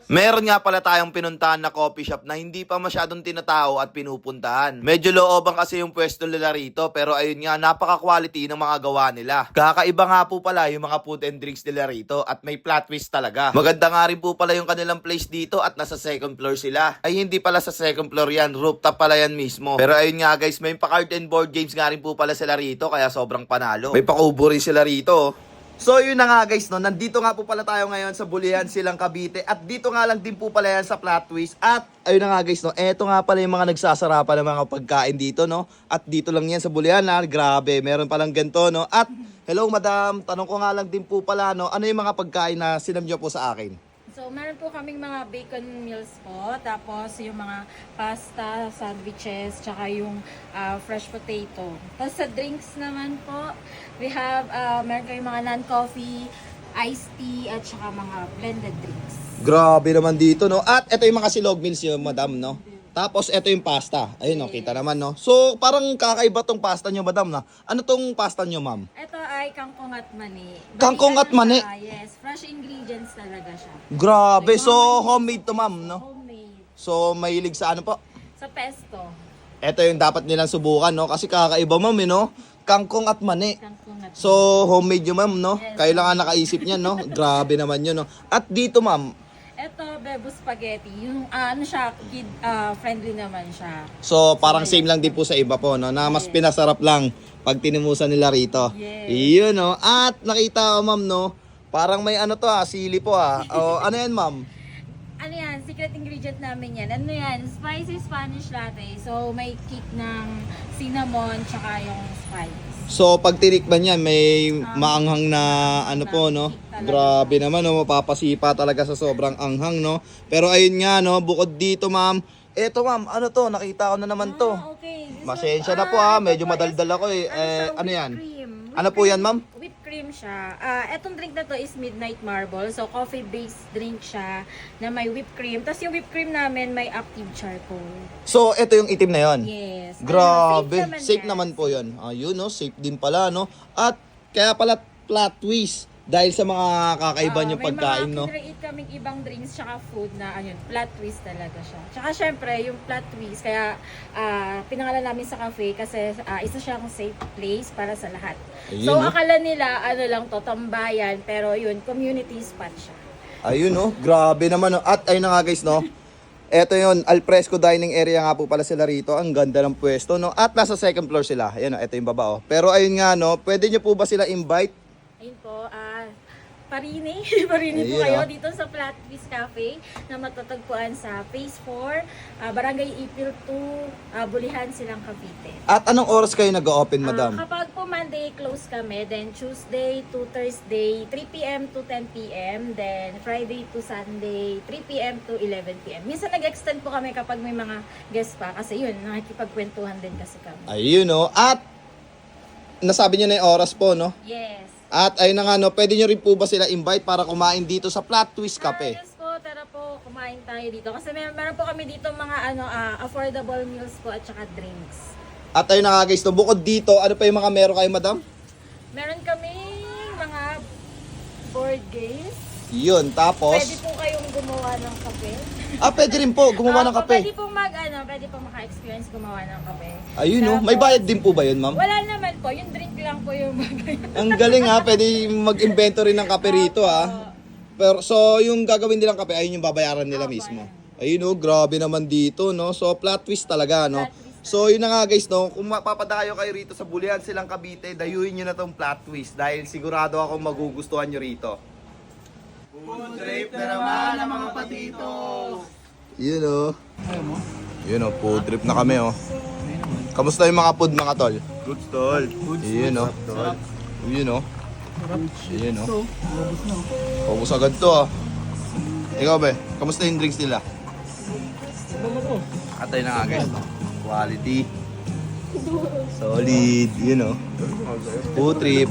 Meron nga pala tayong pinuntahan na coffee shop na hindi pa masyadong tinatao at pinupuntahan. Medyo looban kasi yung pwesto nila rito, pero ayun nga, napaka-quality ng mga gawa nila. Kakaiba nga po pala yung mga food and drinks nila rito at may plot twist talaga. Maganda nga rin po pala yung kanilang place dito at nasa second floor sila. Ay hindi pala sa second floor yan, rooftop pala yan mismo. Pero ayun nga guys, may pa-card and board games nga rin po pala sila rito, kaya sobrang panalo. May pa-kubo rin sila rito. So yun na nga guys, no, nandito nga po pala tayo ngayon sa Bulian, Silang Cavite. At dito nga lang din po pala yan sa Plot Twist. At ayun na nga guys, no, eto nga pala yung mga nagsasarapan ng mga pagkain dito, no. At dito lang yan sa Bulian, ha, grabe, meron palang ganito, no. At hello madam, tanong ko nga lang din po pala, no, ano yung mga pagkain na sinamdyo po sa akin? So, meron po kaming mga bacon meals po. Tapos, yung mga pasta, sandwiches, tsaka yung fresh potato. Tapos, sa drinks naman po, we have, meron kayong mga non-coffee, iced tea, at tsaka mga blended drinks. Grabe naman dito, no. At ito yung mga silog meals yung madam, no. Tapos ito yung pasta. Ayun, no, kita naman, no. So, parang kakaiba tong pasta nyo, madam, na. Ano tong pasta nyo, ma'am? Ito ay kangkong at mani. Kangkong at mani? Yes, fresh ingredients talaga siya. Grabe, so homemade to, ma'am, no. Homemade. So, mahilig sa ano po? Sa pesto. Ito yung dapat nilang subukan, no? Kasi kakaiba, ma'am, no? Kangkong at mani. Kangkong at So, homemade yun, ma'am, no? Yes. Kayo lang ang nakaisip niyan, no? Grabe naman yun, no? At dito, ma'am, ito, bebo spaghetti. Yung ano siya, kid friendly naman siya. so parang same lang din po sa iba po, no? Na mas pinasarap lang pag tinimusan nila rito. Yes. Iyon, no? At nakita ko, ma'am, no? Parang may ano to, sili po, O, ano yan, ma'am? Ano yan, secret ingredient namin yan. Ano yan, spicy Spanish latte. So, may kick ng cinnamon, tsaka yung spice. So, pag tinikman yan, may maanghang na ano po, no? Grabe naman, no? Mapapasipa talaga sa sobrang anghang, no? Pero ayun nga, no? Bukod dito, ma'am. Eto, ma'am, ano to? Nakita ko na naman to. Okay. Masensya na po, ito Medyo po madaldal ako, eh. siya, Ano yan? whipped cream. Ano po yan, ma'am? Whipped cream siya. Etong drink na to is Midnight Marble. So, coffee-based drink siya na may whipped cream. Tapos yung whipped cream namin may active charcoal. So, eto yung itim na yon. Yes. Grabe. Safe Safe naman po yun. Ayun, no? Safe din pala, no? At kaya pala plot twist. Dahil sa mga kakaiba niyong pagkain, no? May mga kinreate kaming ibang drinks tsaka food na ano yun, plot twist talaga siya. Tsaka syempre, yung plot twist, kaya pinangalan namin sa cafe kasi isa siyang safe place para sa lahat. Ayun, So, no? akala nila, ano lang to, tambayan, pero yun, community spot siya. Ayun, no? Grabe naman, no? At ayun na nga, guys, no? Eto yun, alfresco dining area nga po pala sila rito. Ang ganda ng pwesto, no? At nasa second floor sila. Ayun, no? Ito yung baba, oh. Pero ayun nga, no? Pwede nyo po ba sila invite? Ayun po, Parini. Parini po Ayun, kayo ah. dito sa Plot Twist Cafe na matatagpuan sa Phase 4, Barangay Ipil 2, Bulihan, Silang Cavite. At anong oras kayo nag-open, madam? Kapag po Monday, close kami. Then Tuesday to Thursday, 3 p.m. to 10 p.m. Then Friday to Sunday, 3 p.m. to 11 p.m. Minsan nag-extend po kami kapag may mga guests pa. Kasi yun, nakikipagkwentuhan din kasi kami. Ayun, no? At nasabi nyo na yung oras po, no? Yes. At ayun na nga, no? Pwede nyo rin po ba sila invite para kumain dito sa Plot Twist Cafe? Yes po, tara po, kumain tayo dito. Kasi meron po kami dito mga affordable meals po at saka drinks. At ayun na nga, guys, no? Bukod dito, ano pa yung mga meron kayo, madam? Meron kami mga board games. Yun, tapos... Pwede po kayong gumawa ng kape. Pwede rin po, gumawa ng kape. Pwede pong pwede pong maka-experience gumawa ng kape. Ayun, no? May Tapos, bayad din po ba yun, ma'am? Wala naman po, yung drink lang po yung Ang galing, ha? Pwede mag-inventory ng kape rito, ha? Pero, so, yung gagawin nilang kape, ayun yung babayaran nila mismo. Ayun, no? Grabe naman dito, no? So, plot twist talaga, no? So, yun na nga, guys, no? Kung mapapadayo kayo rito sa Bulian, Silang Cavite, dayuhin nyo na tong plot twist dahil sigurado akong magugustuhan nyo rito. Food trip na naman ang mga patito. Yun, oh. Yun, oh. Food trip na kami, oh. Kamusta yung mga food, mga tol? Good tol. Yun, oh. Yun, oh. Yun, oh. Focus agad to, ah. Ikaw, be. Kamusta yung drinks nila? Atay na nga, guys. Quality. Solid. Yun, oh. Food trip.